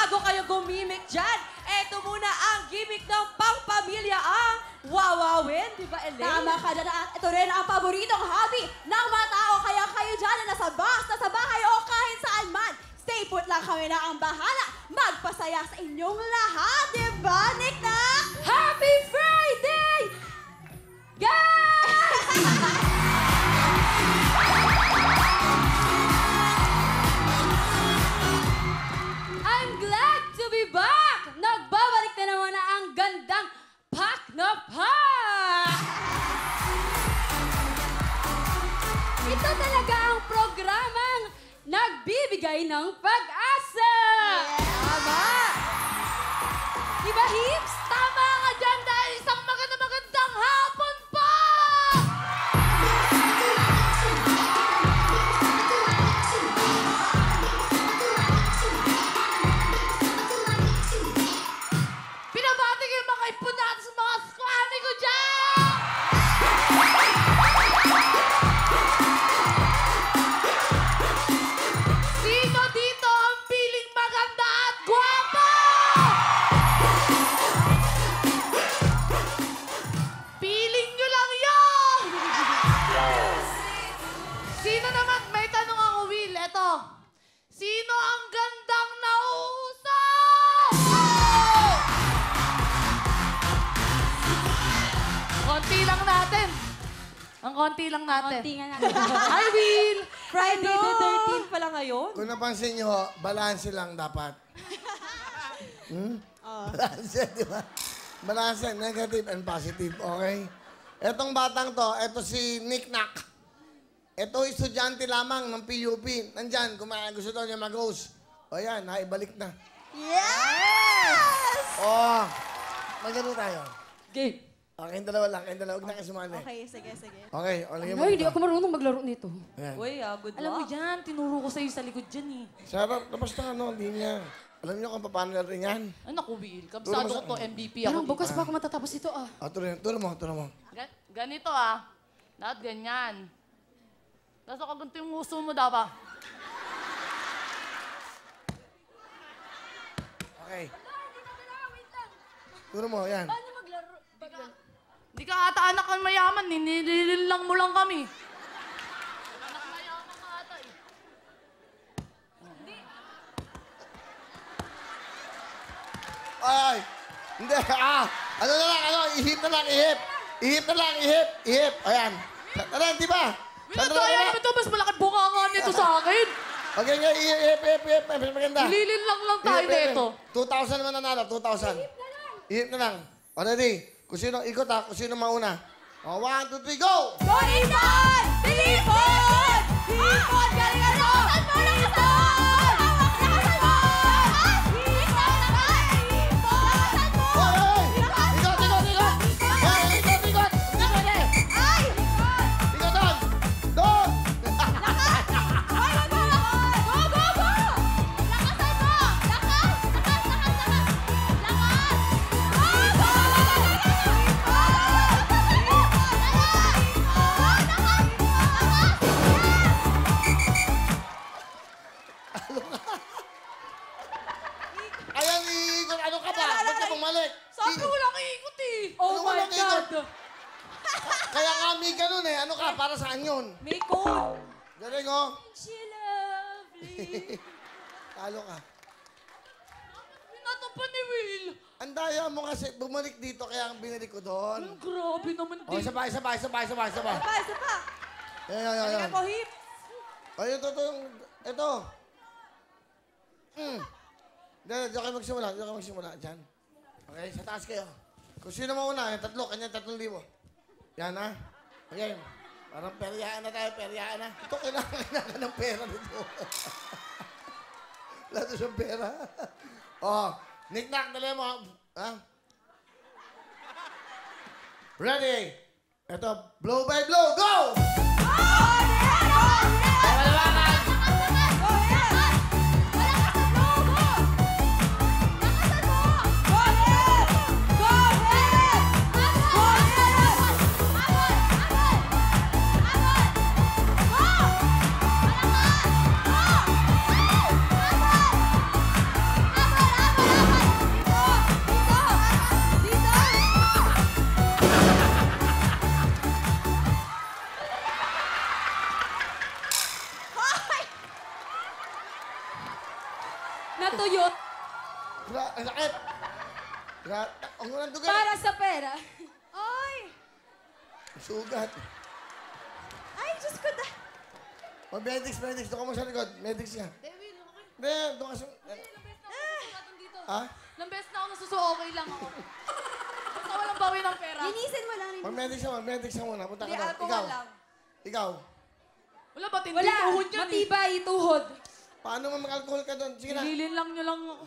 bago kayo gumimik dyan, eto muna ang gimmick ng pangpamilya, ang wawawin. Di ba, Elaine? Tama ka na. At ito rin ang paboritong hobby ng mga tao. Kaya kayo dyan na nasa bus, nasa bahay o kahit saan man. Stay put lang, kami na ang bahala. Magpasaya sa inyong lahat. Di ba, Nick na? Happy Friday! Guys! I'm glad to be back! Nagbabalik na naman na ang gandang Pak na Pak! Ito talaga ang programang nagbibigay ng pag-asa! Tama! Diba, Hips? Tama ka dyan dahil isang magandang hapon pa! Pinabati ko yung mga ipon natin sa mga squammy ko dyan! Sino dito ang piling maganda at gwapo? Piling nyo lang yun! Sino naman? May tanong ako, Will. Eto. Sino ang gandang nauusap? Konti lang natin. Ang konti lang natin. Konti nga natin. Hi, Will! Friday Ano? the 13th pa lang ngayon. Kung napansin nyo, balanse lang dapat. Balanse, di ba? Balanse, negative and positive, okay? Etong batang to, eto si Nick Nack. Ito estudyante lamang ng PUP. Nandyan, kung gusto daw niya mag-host. O yan, naibalik na. Yes! Oh, maglaro tayo. Game. Kayong dalawa lang, kayong dalawa. Huwag na kayo sumali. Okay, sige. Okay, o lagyan mo Ay, hindi dito. ako marunong maglaro nito. Ayan. Uy, good luck. Alam mo dyan, tinuro ko sa'yo sa likod dyan eh. Sarap, tapos na ano, hindi niya. Alam niyo kung paano natin yan? Ay, naku, Will. Kabisado ko to, MVP ako. Parang dito. bukas pa ako matatapos ito, ah. Turo mo. Ganito ah. Lahat ganyan. Tapos ako ganito yung uso mo dapat. Okay. Turo mo, yan. Hindi ka ata anak ng mayaman, nililin lang mo lang kami. Anak mayaman ka ata eh. Ay! Hindi, ano na lang, ihip na lang, ihip. Ihip na lang, ihip. Ayan. Tara, di ba? Ito, ayan ito, mas malaki bunga nga nito sa akin. Okay nga, ihip. Mas maganda. Nililin lang tayo nito. 2,000 naman nanalo, 2,000. Ihip na lang. O, ready? Kung sino ikot kung sino mauna. O, 1, 2, 3, go! Go, Ipon! Ipon! Ipon! Galing ka no! Lakasan mo! Lakasan mo! Lakasan mo! Hoy! Ikot! Hoy, ikot! Ay! Ikot doon! Doon! Ay, go! Go! Lakasan mo! Lakas! Ayan, ikot. Ano ka ba? Ba't ka bumalik? Sabi ko lang iikot eh. Oh Ano my walang ikot? God! Kaya nga, may ganun eh. Ano ka? Para saan yun? May code! Galing, oh. She lovely. Talo ka. Pinato pa ni Will. Ang daya mo kasi bumalik dito kaya ang binalik ko doon. Ang grabe naman Oh, din. isa pa. Isa pa! Yan. Galing ako, Hip! Ay, ito. Diyan kayo magsimula. Diyan. Okay, sa taas kayo. Kung sino mauna, yung tatlo, kanya 3,000. Yan, ha? Okay. Parang peryaan na tayo, Ito, kailangan ng pera dito. Lahat siyang pera. Oh, Nick-nack, dali mo. Ha? Ready? Ito, blow by blow, go! Sakit. Ang unang dugat. Para sa pera. Ay! Sugat. Ay, Diyos ko na. Medics. Doon ka mo sa likod. Medics ka. Dewi, okay. Hindi, doon ka sa... Dito. Ha? Ilang beses na ako nasuso, okay lang ako. Basta walang bawi ng pera. Linisin mo lang. Mag-medics ka muna. Punta ka Hindi, doon. alcohol lang. Ikaw. Wala ba, hindi Wala. tuhod yan eh. Matibay, tuhod. Paano mo mag-alcohol ka doon? Sige na. Nililin lang nyo lang ako.